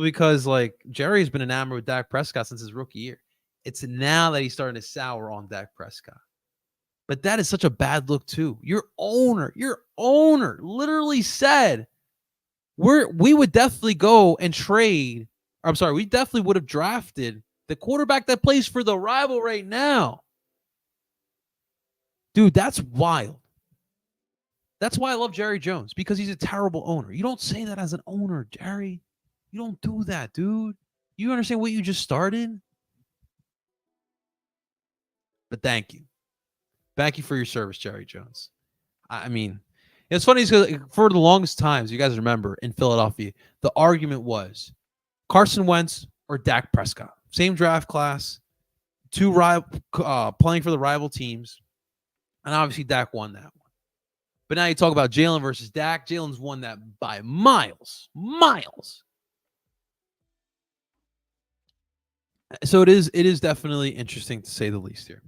because like Jerry's been enamored with Dak Prescott since his rookie year. It's now that he's starting to sour on Dak Prescott. But that is such a bad look too. Your owner literally said we would definitely go and trade. I'm sorry, we definitely would have drafted the quarterback that plays for the rival right now. Dude, that's wild. That's why I love Jerry Jones, because he's a terrible owner. You don't say that as an owner, Jerry. You don't do that, dude. You understand what you just started? But thank you. Thank you for your service, Jerry Jones. I mean, it's funny because for the longest times, you guys remember in Philadelphia, the argument was Carson Wentz or Dak Prescott. Same draft class. two rival playing for the rival teams, and obviously Dak won that one. But now you talk about Jalen versus Dak. Jalen's won that by miles. So it is definitely interesting to say the least here.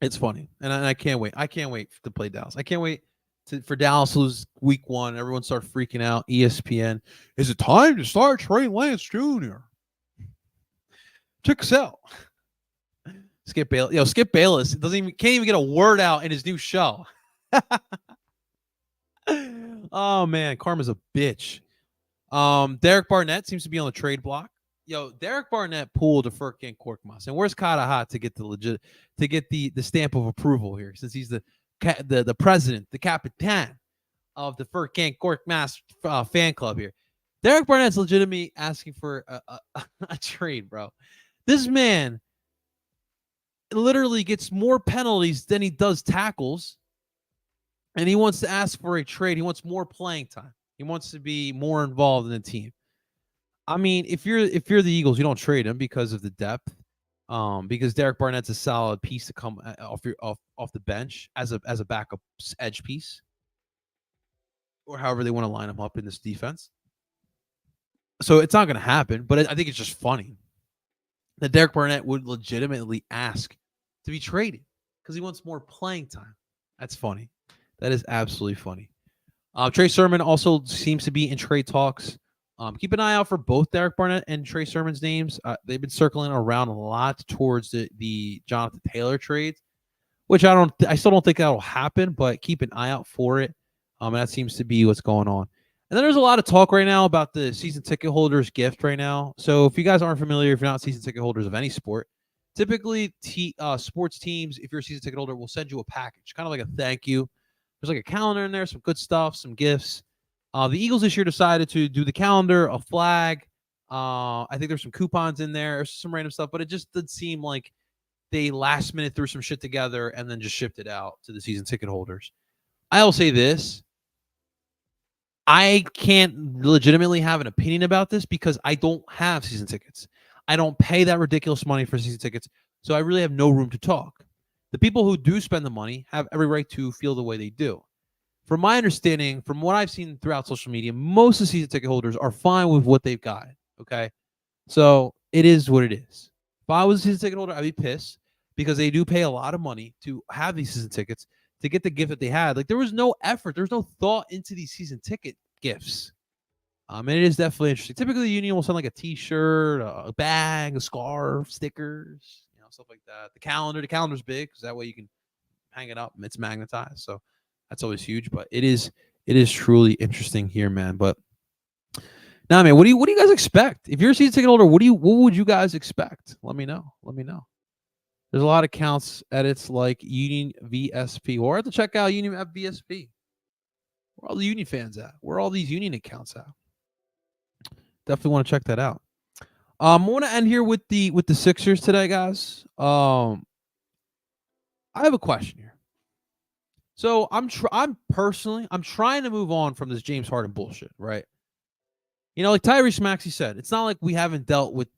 It's funny, and I can't wait. I can't wait to play Dallas. I can't wait for Dallas to lose week 1. Everyone start freaking out. ESPN, is it time to start Trey Lance Jr.? Pecial. Skip Bayless. Skip Bayless can't even get a word out in his new show. Oh man, karma's a bitch. Derek Barnett seems to be on the trade block. Derek Barnett pulled a Furkan Korkmaz, and where's Kataha to get the stamp of approval here, since he's the president, the capitan of the Furkan Korkmaz fan club here. Derek Barnett's legitimately asking for a trade, bro. This man literally gets more penalties than he does tackles, and he wants to ask for a trade. He wants more playing time. He wants to be more involved in the team. I mean, if you're the Eagles, you don't trade him because of the depth. Because Derek Barnett's a solid piece to come off the bench as a backup edge piece, or however they want to line him up in this defense. So it's not going to happen. But I think it's just funny that Derek Barnett would legitimately ask to be traded because he wants more playing time. That's funny. That is absolutely funny. Trey Sermon also seems to be in trade talks. Keep an eye out for both Derek Barnett and Trey Sermon's names. They've been circling around a lot towards the Jonathan Taylor trade, which I still don't think that'll happen, but keep an eye out for it. And that seems to be what's going on. And then there's a lot of talk right now about the season ticket holders gift right now. So if you guys aren't familiar, if you're not season ticket holders of any sport, typically sports teams, if you're a season ticket holder, will send you a package, kind of like a thank you. There's like a calendar in there, some good stuff, some gifts. The Eagles this year decided to do the calendar, a flag. I think there's some coupons in there, some random stuff, but it just did seem like they last minute threw some shit together and then just shipped it out to the season ticket holders. I'll say this. I can't legitimately have an opinion about this because I don't have season tickets. I don't pay that ridiculous money for season tickets, so I really have no room to talk. The people who do spend the money have every right to feel the way they do. From my understanding, from what I've seen throughout social media, most of the season ticket holders are fine with what they've got. Okay, so it is what it is. If I was a season ticket holder, I'd be pissed because they do pay a lot of money to have these season tickets to get the gift that they had. Like there was no effort, there was no thought into these season ticket gifts. And it is definitely interesting. Typically, the union will send like a T-shirt, a bag, a scarf, stickers, stuff like that. The calendar's big because that way you can hang it up and it's magnetized. So that's always huge. But it is truly interesting here, man. But now, man, what do you guys expect? If you're a season ticket holder, what would you guys expect? Let me know. There's a lot of accounts edits like Union VSP, or at to check out Union VSP. Where all the Union fans at? Where are all these Union accounts at? Definitely want to check that out. I want to end here with the Sixers today, guys. I have a question here. So I'm trying to move on from this James Harden bullshit, right? Like Tyrese Maxey said, it's not like we haven't dealt with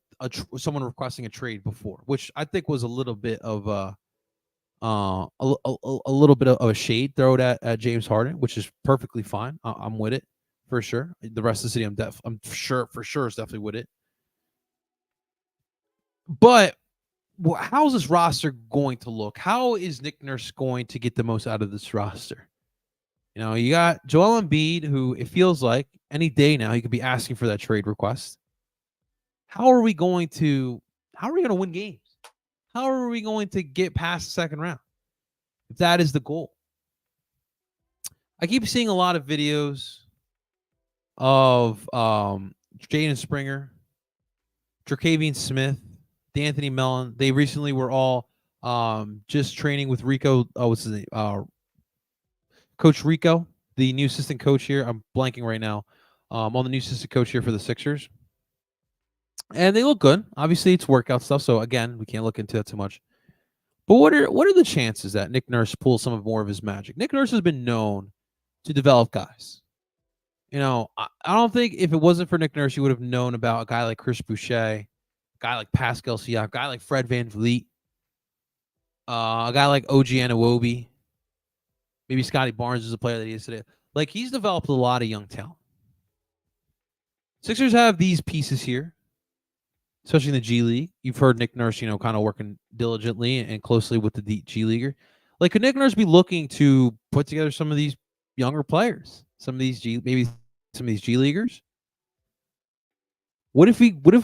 someone requesting a trade before, which I think was a little bit of a little bit of a shade thrown at James Harden, which is perfectly fine. I'm with it for sure. The rest of the city, I'm sure is definitely with it. But how's this roster going to look? How is Nick Nurse going to get the most out of this roster? You got Joel Embiid, who it feels like any day now he could be asking for that trade request. How are we going to win games? How are we going to get past the second round if that is the goal? I keep seeing a lot of videos of Jaden Springer, Jerkavian Smith, D'Anthony Mellon. They recently were all just training with Rico. What's his name? Coach Rico, the new assistant coach here. I'm blanking right now. On the new assistant coach here for the Sixers. And they look good. Obviously, it's workout stuff. So, again, we can't look into that too much. But what are the chances that Nick Nurse pulls some more of his magic? Nick Nurse has been known to develop guys. I don't think if it wasn't for Nick Nurse, you would have known about a guy like Chris Boucher, a guy like Pascal Siakam, a guy like Fred VanVleet. A guy like OG Anunoby. Maybe Scotty Barnes is a player that he is today. Like, he's developed a lot of young talent. Sixers have these pieces here, especially in the G League. You've heard Nick Nurse, kind of working diligently and closely with the G Leaguer. Like, could Nick Nurse be looking to put together some of these younger players, some of these G Leaguers? What if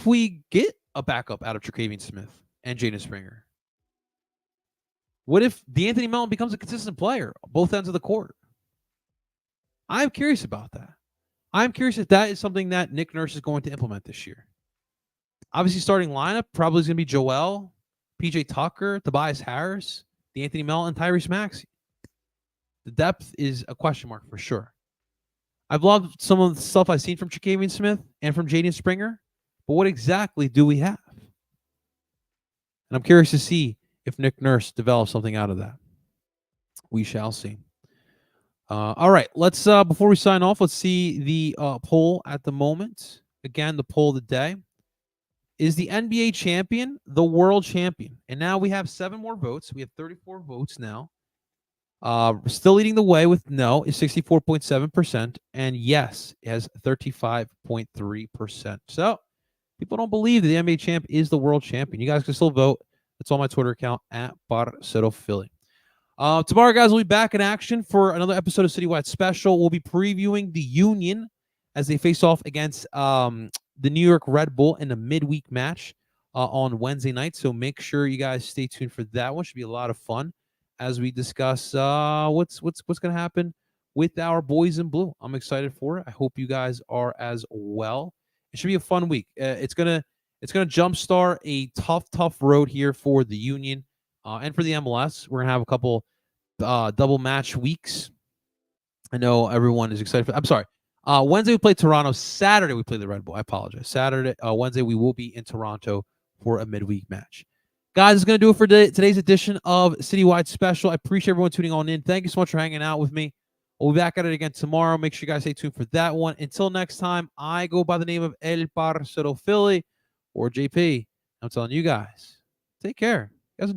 we get a backup out of Tre'Quavion Smith and Jaden Springer? What if D'Anthony Melton becomes a consistent player, both ends of the court? I'm curious about that. I'm curious if that is something that Nick Nurse is going to implement this year. Obviously, starting lineup probably is going to be Joel, PJ Tucker, Tobias Harris, D'Anthony Melton, Tyrese Maxey. The depth is a question mark for sure. I've loved some of the stuff I've seen from Tre'Quavion Smith and from Jaden Springer, but what exactly do we have? And I'm curious to see if Nick Nurse develops something out of that. We shall see. All right, let's before we sign off, let's see the poll at the moment. Again, the poll of the day. Is the NBA champion the world champion? And now we have 7 more votes. We have 34 votes now. Still leading the way with no is 64.7%, and yes has 35.3%. So people don't believe that the NBA champ is the world champion. You guys can still vote. It's on my Twitter account at Parcero Philly. Tomorrow, guys, we'll be back in action for another episode of Citywide Special. We'll be previewing the Union as they face off against the New York Red Bull in a midweek match on Wednesday night. So make sure you guys stay tuned for that one. Should be a lot of fun as we discuss what's going to happen with our boys in blue. I'm excited for it. I hope you guys are as well. It should be a fun week. It's gonna jumpstart a tough road here for the Union and for the MLS. We're gonna have a couple double match weeks. I know everyone is excited for. I'm sorry. Wednesday we play Toronto. Saturday we play the Red Bull. I apologize. Wednesday we will be in Toronto for a midweek match. Guys, it's going to do it for today's edition of Citywide Special. I appreciate everyone tuning on in. Thank you so much for hanging out with me. We'll be back at it again tomorrow. Make sure you guys stay tuned for that one. Until next time, I go by the name of El Parcero Philly or JP. I'm telling you guys, take care. You guys enjoy.